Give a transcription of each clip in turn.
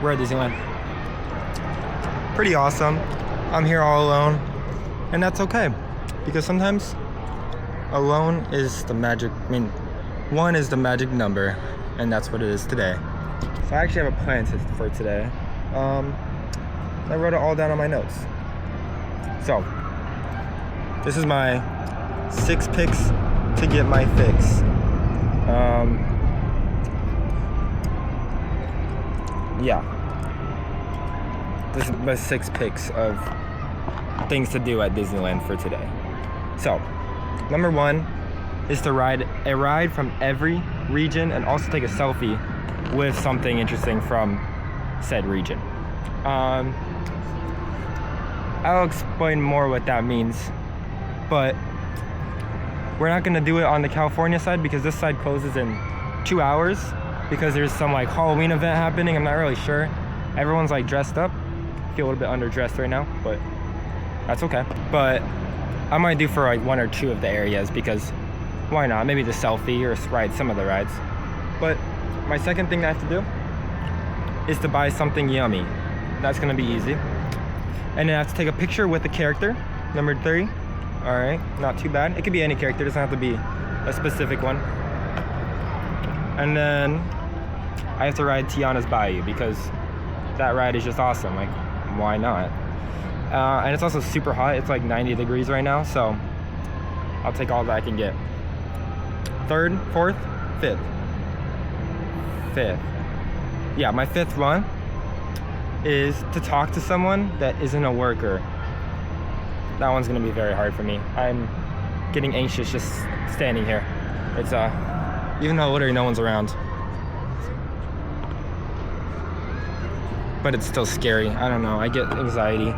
we're at Disneyland. Pretty awesome. I'm here all alone, and that's okay, because sometimes alone is the magic, one is the magic number, and that's what it is today. So I actually have a plan for today. I wrote it all down on my notes. So, this is my 6 picks to get my fix. Yeah. This is my 6 picks of things to do at Disneyland for today. So, number 1 is to ride a ride from every region and also take a selfie with something interesting from said region. I'll explain more what that means, but we're not gonna do it on the California side because this side closes in 2 hours because there's some like Halloween event happening. I'm not really sure. Everyone's like dressed up. I feel a little bit underdressed right now, but that's okay. But I might do for like 1 or 2 of the areas because why not? Maybe the selfie or ride some of the rides. But my second thing that I have to do is to buy something yummy. That's gonna be easy. And then I have to take a picture with the character, number 3. All right, not too bad. It could be any character, it doesn't have to be a specific one. And then I have to ride Tiana's Bayou because that ride is just awesome. Like, why not? And it's also super hot. It's like 90 degrees right now, so I'll take all that I can get. 3rd, 4th, 5th. 5th. Yeah, my 5th one is to talk to someone that isn't a worker. That one's gonna be very hard for me. I'm getting anxious just standing here. It's even though literally no one's around. But it's still scary. I don't know, I get anxiety.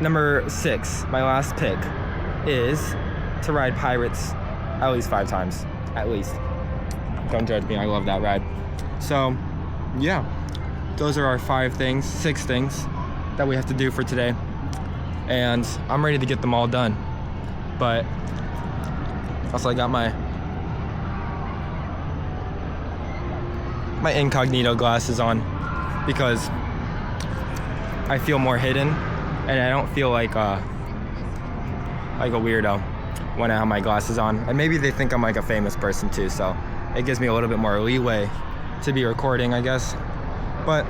Number 6, my last pick, is to ride Pirates at least 5 times. At least. Don't judge me, I love that ride. So, yeah. Those are our 6 things that we have to do for today. And I'm ready to get them all done. But also I got my incognito glasses on because I feel more hidden and I don't feel like a weirdo when I have my glasses on. And maybe they think I'm like a famous person too, so it gives me a little bit more leeway to be recording, I guess. But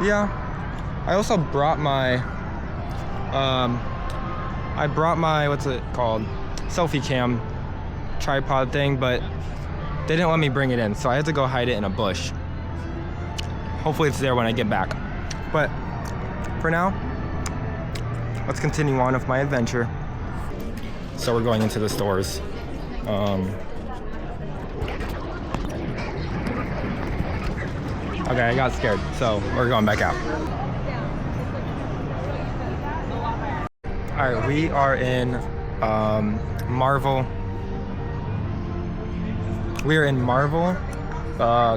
yeah, I also brought my what's it called, selfie cam tripod thing, but they didn't let me bring it in, so I had to go hide it in a bush. Hopefully it's there when I get back. But for now, let's continue on with my adventure. So we're going into the stores. Okay, I got scared, so we're going back out. All right, we are in Marvel. We are in Marvel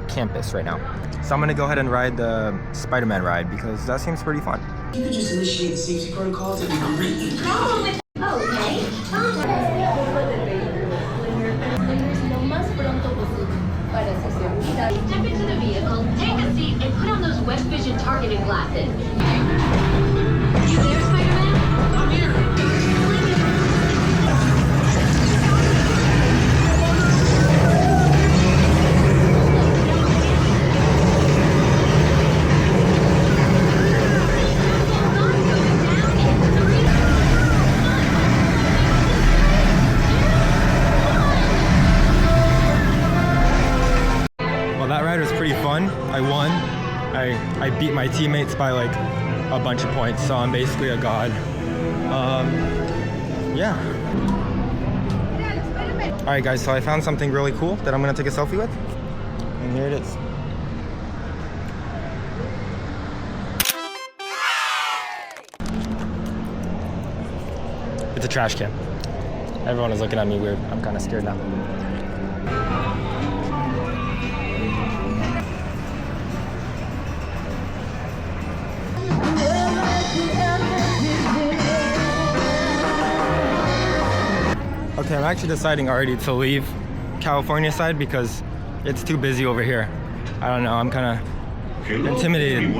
campus right now. So I'm gonna go ahead and ride the Spider-Man ride because that seems pretty fun. You could just initiate the safety protocols and be great. Step into the vehicle, take a seat, and put on those wet vision targeting glasses. You there, Spider-Man? I'm here. Pretty fun. I won. I beat my teammates by like a bunch of points, so I'm basically a god. Yeah. All right, guys. So I found something really cool that I'm gonna take a selfie with, and here it is. It's a trash can. Everyone is looking at me weird. I'm kind of scared now. Okay, I'm actually deciding already to leave California side because it's too busy over here. I don't know, I'm kind of intimidated.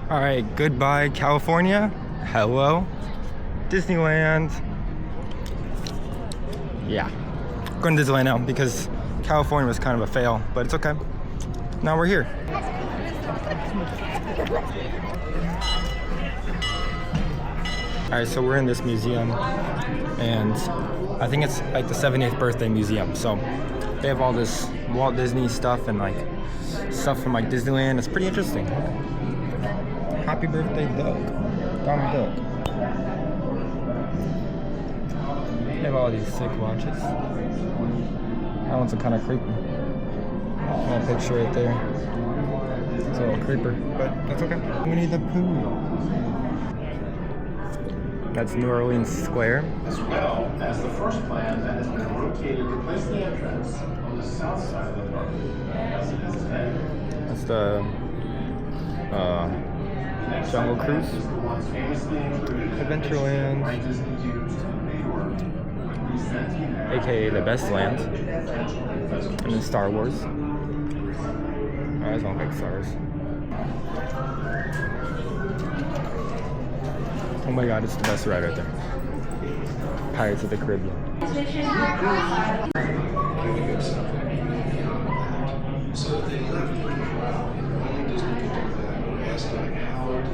All right, goodbye California. Hello, Disneyland. Yeah, going to Disneyland now because California was kind of a fail, but it's okay. Now we're here. All right, so we're in this museum, and I think it's like the 70th birthday museum. So they have all this Walt Disney stuff and like stuff from like Disneyland. It's pretty interesting. Happy birthday, Doug. Donald Duck. They have all these sick watches. That one's kind of creepy. That picture right there. It's a little creeper, but that's okay. Winnie the Pooh. That's New Orleans Square. As well as the first plan that has been rotated to place the entrance on the south side of the park, as it is today. That's the Jungle Cruise. Adventureland. AKA the best land. And then Star Wars. I just don't like Stars. Oh my god, it's the best ride right there. Pirates of the Caribbean. So they left me. Disney could do that. I asked like, how did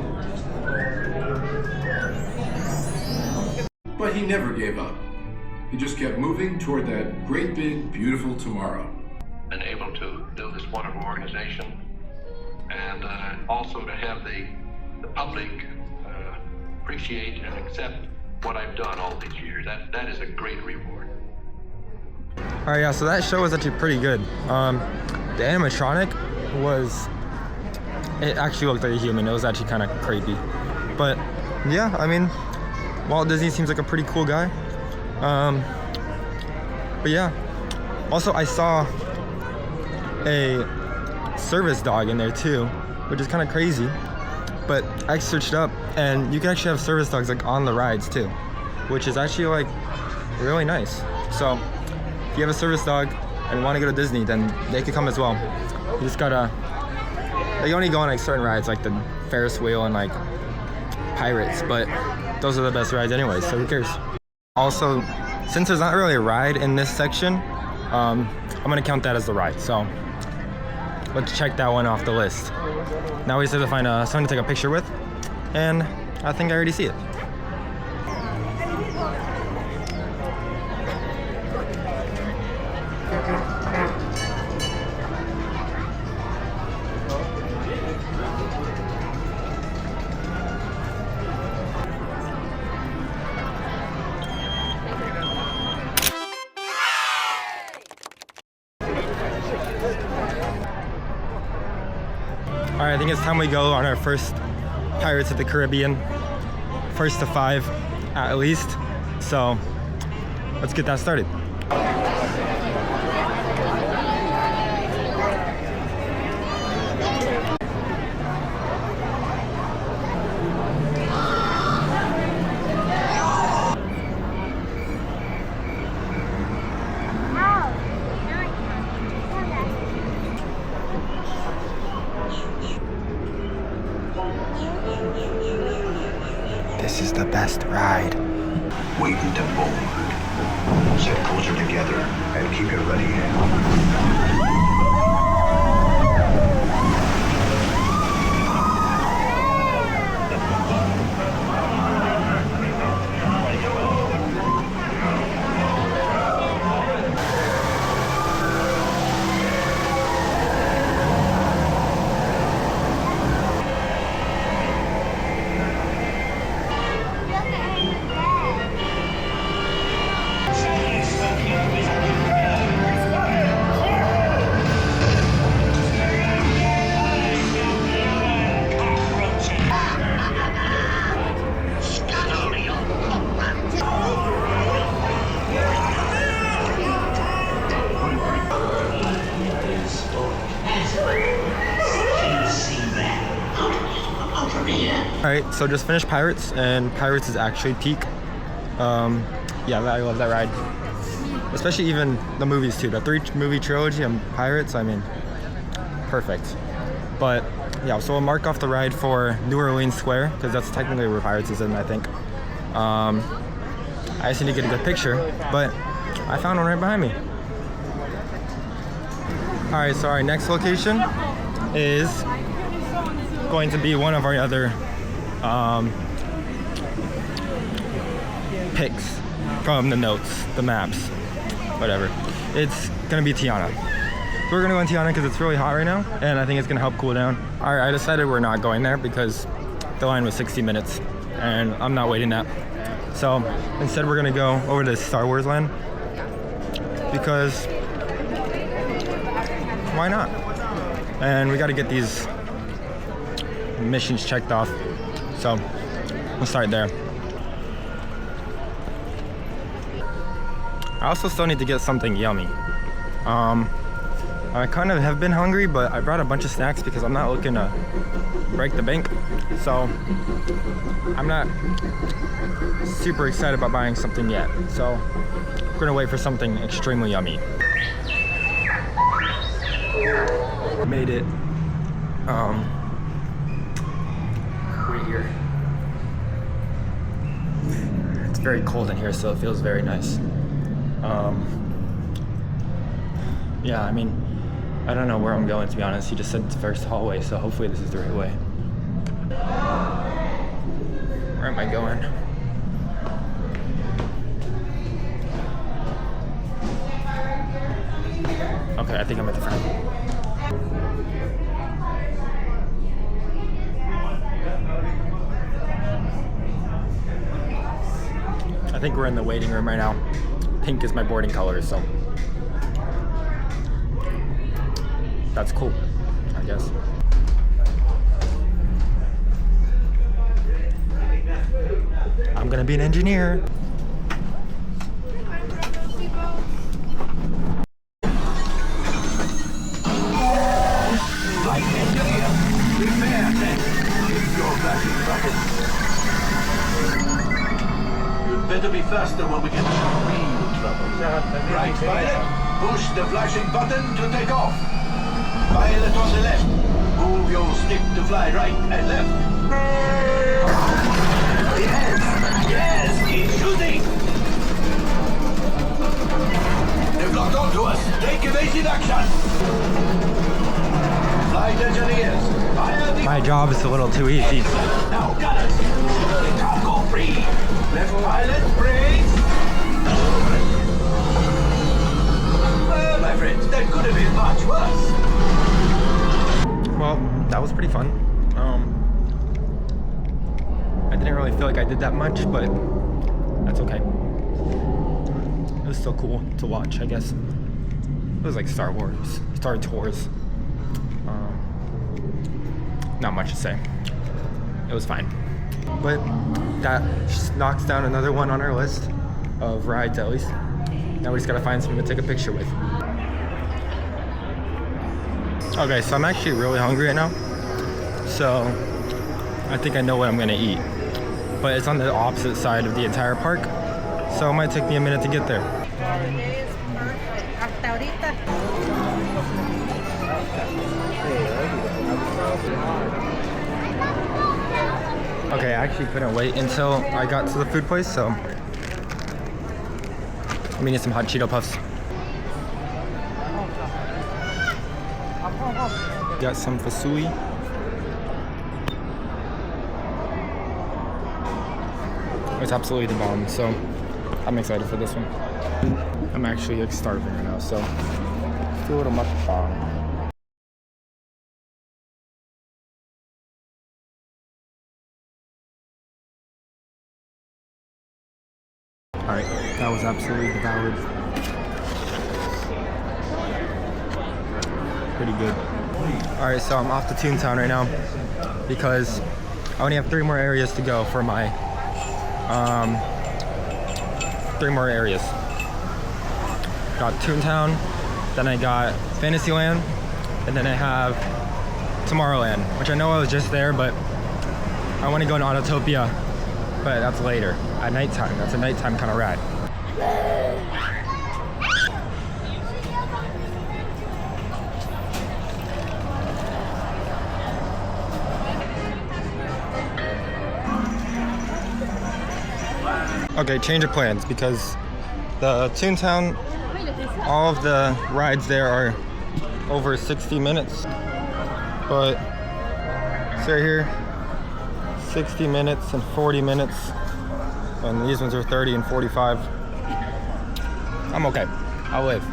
But he never gave up. He just kept moving toward that great big beautiful tomorrow. Been able to build this wonderful organization, and also to have the public appreciate and accept what I've done all these years. That is a great reward. All right, yeah, so that show was actually pretty good. The animatronic it actually looked like a human. It was actually kind of creepy. But yeah, I mean, Walt Disney seems like a pretty cool guy. But yeah, also I saw a service dog in there too, which is kind of crazy. But I searched up, and you can actually have service dogs like on the rides too, which is actually like really nice. So if you have a service dog and want to go to Disney, then they could come as well. You just gotta, they only go on like certain rides like the Ferris wheel and like Pirates, but those are the best rides anyway, so who cares? Also, since there's not really a ride in this section, I'm gonna count that as the ride. So let's check that one off the list. Now we just have to find someone to take a picture with, and I think I already see it. All right, I think it's time we go on our first Pirates of the Caribbean. First to 5, at least. So, let's get that started. This is the best ride. Waiting to board. Sit closer together and keep it ready. All right, so just finished Pirates, and Pirates is actually peak. Yeah, I love that ride. Especially even the movies too. The 3-movie trilogy and Pirates, I mean, perfect. But yeah, so we'll mark off the ride for New Orleans Square, because that's technically where Pirates is in, I think. I just need to get a good picture, but I found one right behind me. All right, so our next location is going to be one of our other picks from the notes, the maps, whatever. It's gonna be Tiana. We're gonna go in Tiana because it's really hot right now, and I think it's gonna help cool down. All right, I decided we're not going there because the line was 60 minutes, and I'm not waiting that. So instead, we're gonna go over to Star Wars Land because why not? And we got to get these missions checked off, so we'll start there. I also still need to get something yummy. I kind of have been hungry, but I brought a bunch of snacks because I'm not looking to break the bank, so I'm not super excited about buying something yet. So we're gonna wait for something extremely yummy. Made it right here. It's very cold in here, so it feels very nice. Yeah, I mean, I don't know where I'm going, to be honest. He just said it's the first hallway, so hopefully this is the right way. Where am I going? Okay, I think I'm at the front. I think we're in the waiting room right now. Pink is my boarding color, so that's cool, I guess. I'm gonna be an engineer. You'd better be faster when we get into real trouble. Right, pilot. Push the flashing button to take off. Pilot on the left. Move your stick to fly right and left. Yes, keep shooting. They've locked onto us. Take evasive action. Flight engineers, fire the... My job is a little too easy. Now, gunners. Cargo free. Left pilot, brakes. Well, my friends, that could have been much worse. Well, that was pretty fun. I didn't really feel like I did that much, but that's okay. It was still cool to watch, I guess. It was like Star Tours. Not much to say. It was fine. But that just knocks down another one on our list of rides, at least. Now we just gotta find something to take a picture with. Okay, so I'm actually really hungry right now. So I think I know what I'm gonna eat. But it's on the opposite side of the entire park. So it might take me a minute to get there. Okay, I actually couldn't wait until I got to the food place, so I'm eating some hot Cheeto Puffs. Got some fasui. It's absolutely the bomb, so I'm excited for this one. I'm actually like starving right now, so I feel a little mukbang. Alright, that was absolutely devoured. Pretty good. Alright, so I'm off to Toontown right now because I only have 3 more areas to go for my 3 more areas. Got Toontown, then I got Fantasyland, and then I have Tomorrowland, which I know I was just there, but I want to go in Autotopia, but that's later, at nighttime. That's a nighttime kind of ride. Okay, change of plans because the Toontown, all of the rides there are over 60 minutes. But it's right here, 60 minutes and 40 minutes. And these ones are 30 and 45. I'm okay, I'll live.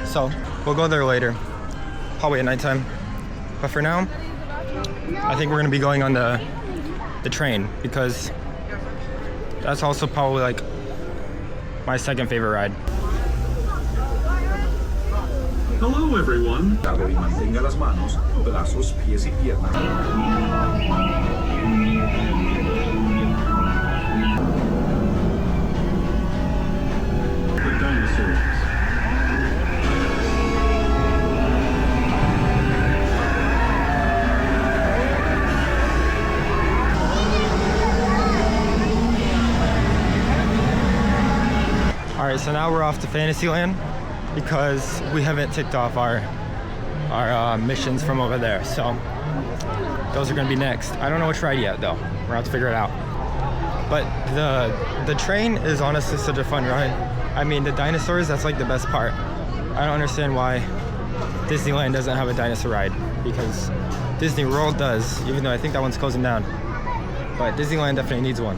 So we'll go there later, probably at nighttime. But for now, I think we're gonna be going on the train because that's also probably like my second favorite ride. Hello, everyone. Mantenga las manos, brazos, pies y piernas. The dinosaurs. All right, so now we're off to Fantasyland because we haven't ticked off our missions from over there. So those are gonna be next. I don't know which ride yet though. We're gonna have to figure it out. But the train is honestly such a fun ride. I mean, the dinosaurs, that's like the best part. I don't understand why Disneyland doesn't have a dinosaur ride, because Disney World does, even though I think that one's closing down. But Disneyland definitely needs one.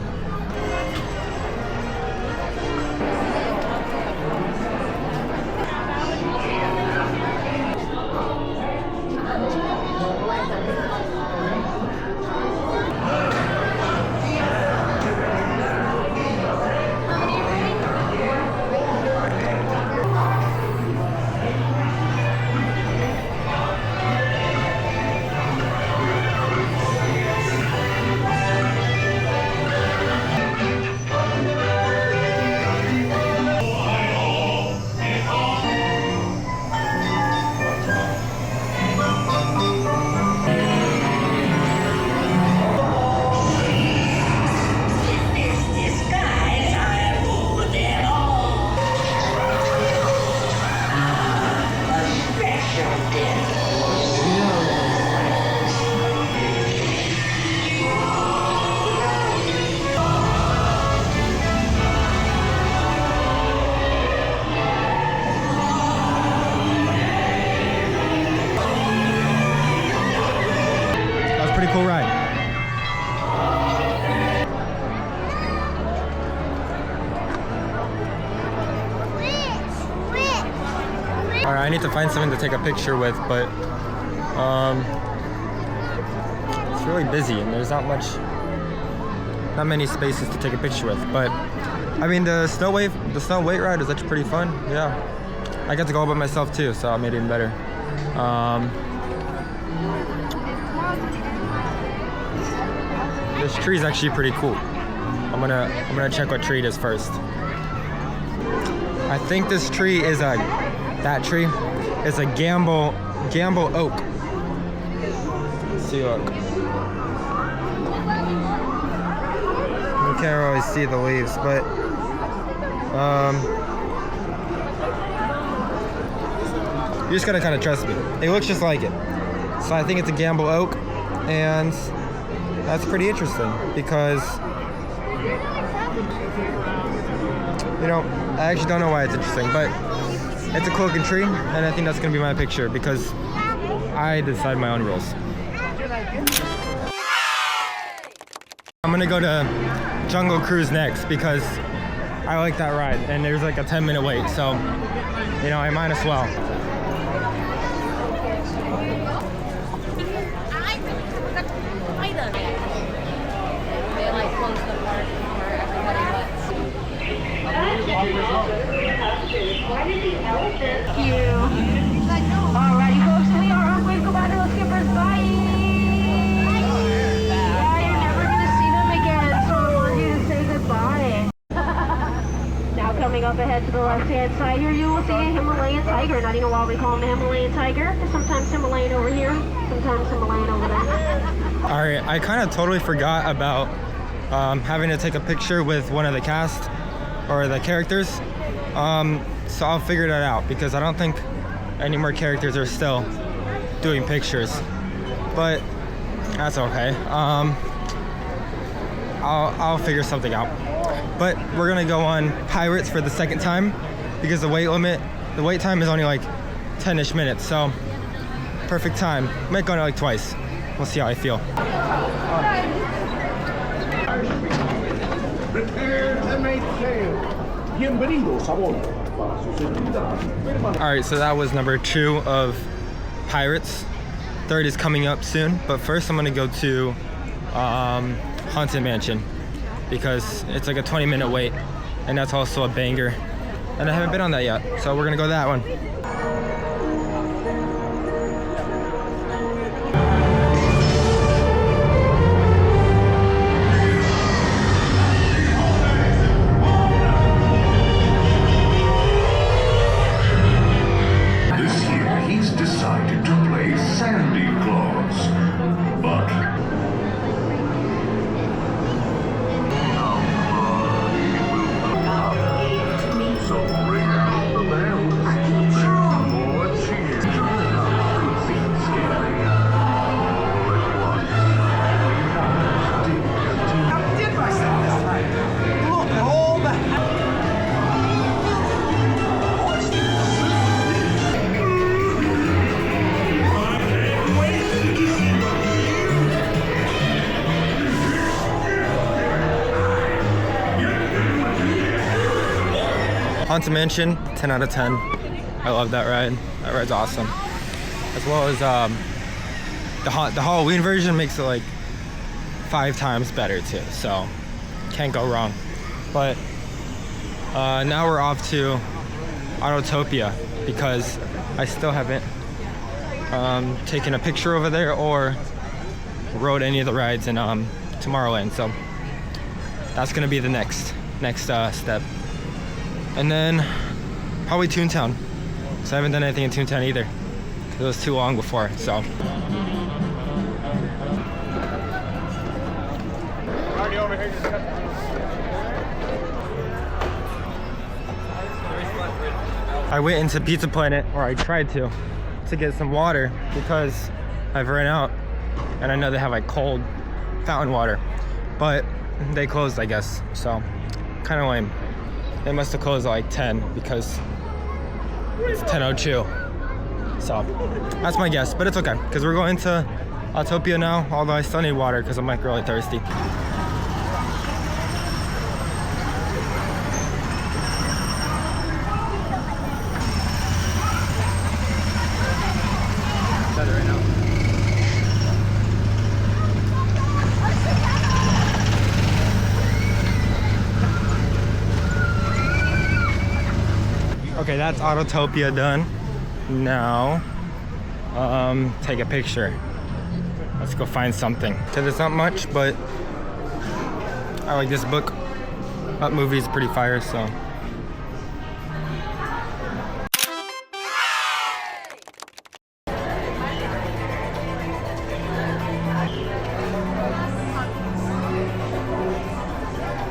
Pretty cool ride. All right, I need to find something to take a picture with, but it's really busy and there's not many spaces to take a picture with. But I mean, the snow wait ride is actually pretty fun. Yeah, I got to go all by myself too, so it made it even better. This tree is actually pretty cool. I'm gonna check what tree it is first. I think this tree is that tree is a gamble oak. Let's see, look. You can't really see the leaves, but you just gotta kind of trust me. It looks just like it. So I think it's a gamble oak, and that's pretty interesting because, you know, I actually don't know why it's interesting, but it's a cool looking tree, and I think that's gonna be my picture because I decide my own rules. I'm gonna go to Jungle Cruise next because I like that ride, and there's like a 10-minute wait, so, you know, I might as well. Thank you. Alrighty, folks, we are on way to goodbye to the skippers. Bye. Yeah, you're never gonna see them again, so I want you to say goodbye. Now coming up ahead to the left-hand side here, you will see a Himalayan tiger. Now, do you know why we call him the Himalayan tiger? Sometimes Himalayan over here, sometimes Himalayan over there. All right, I kind of totally forgot about having to take a picture with one of the cast or the characters. So I'll figure that out because I don't think any more characters are still doing pictures, but that's okay. I'll figure something out. But we're gonna go on Pirates for the second time because the wait time is only like 10-ish minutes, so perfect time. Might go on it like twice. We'll see how I feel. All right, so that was number 2 of Pirates. Third is coming up soon, but first I'm gonna go to Haunted Mansion because it's like a 20-minute wait, and that's also a banger. And I haven't been on that yet, so we're gonna go to that one. This year, he's decided to play Sandy Claus, but so ring out the bells, then more cheers. Be scary all at once. I did myself this time. Look at all the... Haunted Mansion, 10 out of 10. I love that ride. That ride's awesome. As well as the Halloween version makes it like 5 times better too. So can't go wrong. But now we're off to Autotopia because I still haven't taken a picture over there or rode any of the rides in Tomorrowland. So that's gonna be the next step. And then probably Toontown. So I haven't done anything in Toontown either because it was too long before, so. I went into Pizza Planet, or I tried to get some water because I've run out and I know they have like cold fountain water, but they closed, I guess, so kind of lame. They must have closed at like 10 because it's 10:02. So that's my guess, but it's okay because we're going to Autotopia now, although I still need water because I'm like really thirsty. Okay, that's Autotopia done. Now, take a picture. Let's go find something. So there's not much, but I like this book. That movie is pretty fire, so.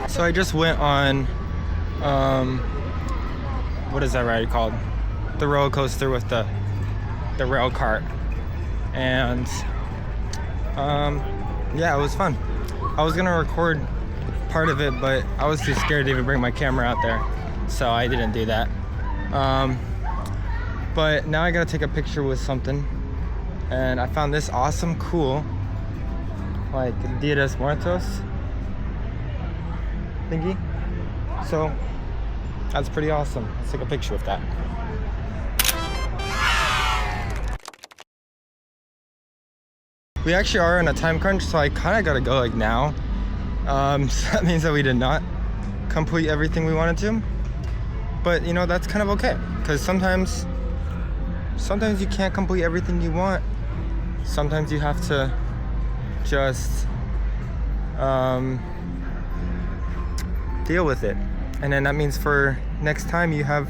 So I just went on, what is that ride called? The roller coaster with the rail cart. And yeah, it was fun. I was gonna record part of it, but I was too scared to even bring my camera out there, so I didn't do that. But now I gotta take a picture with something, and I found this awesome, cool, like Dia de los Muertos thingy. So that's pretty awesome. Let's take a picture with that. We actually are in a time crunch, so I kind of gotta go like now. So that means that we did not complete everything we wanted to. But you know, that's kind of okay, because sometimes you can't complete everything you want. Sometimes you have to just deal with it. And then that means for next time you have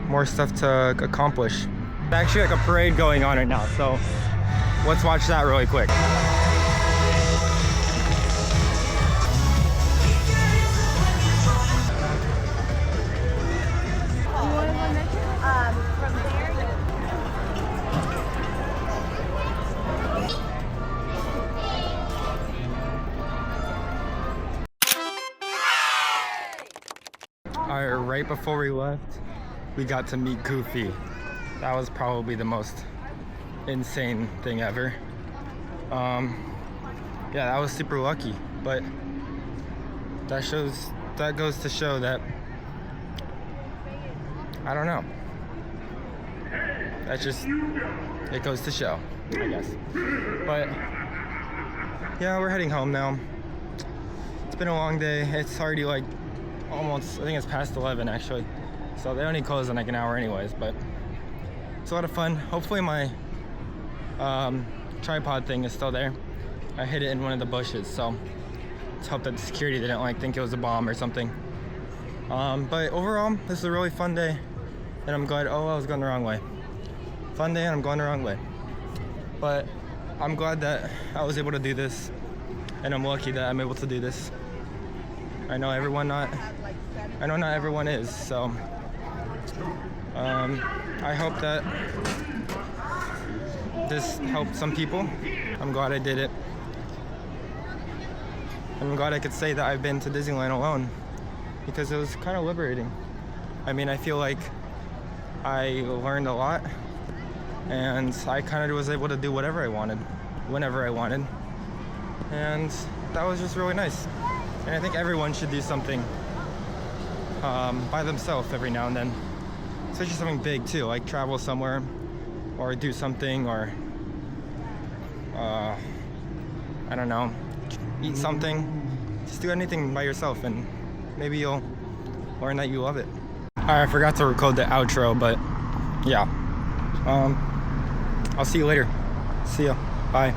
more stuff to accomplish. There's actually like a parade going on right now, so let's watch that really quick. right before we left, we got to meet Goofy. That was probably the most insane thing ever. Yeah, that was super lucky, but that goes to show that, I don't know. It goes to show, I guess. But yeah, we're heading home now. It's been a long day. It's already like almost, I think it's past 11 actually. So they only close in like an hour anyways, but it's a lot of fun. Hopefully my tripod thing is still there. I hid it in one of the bushes, so let's hope that the security didn't like think it was a bomb or something. But overall, this is a really fun day, and I'm glad. Oh, I was going the wrong way. Fun day, and I'm going the wrong way. But I'm glad that I was able to do this, and I'm lucky that I'm able to do this. I know not everyone is, so I hope that this helped some people. I'm glad I did it. I'm glad I could say that I've been to Disneyland alone, because it was kind of liberating. I mean, I feel like I learned a lot, and I kind of was able to do whatever I wanted, whenever I wanted, and that was just really nice. And I think everyone should do something by themselves every now and then, especially something big too, like travel somewhere, or do something, or I don't know, eat something. Just do anything by yourself, and maybe you'll learn that you love it. Alright, I forgot to record the outro, but yeah. I'll see you later. See ya. Bye.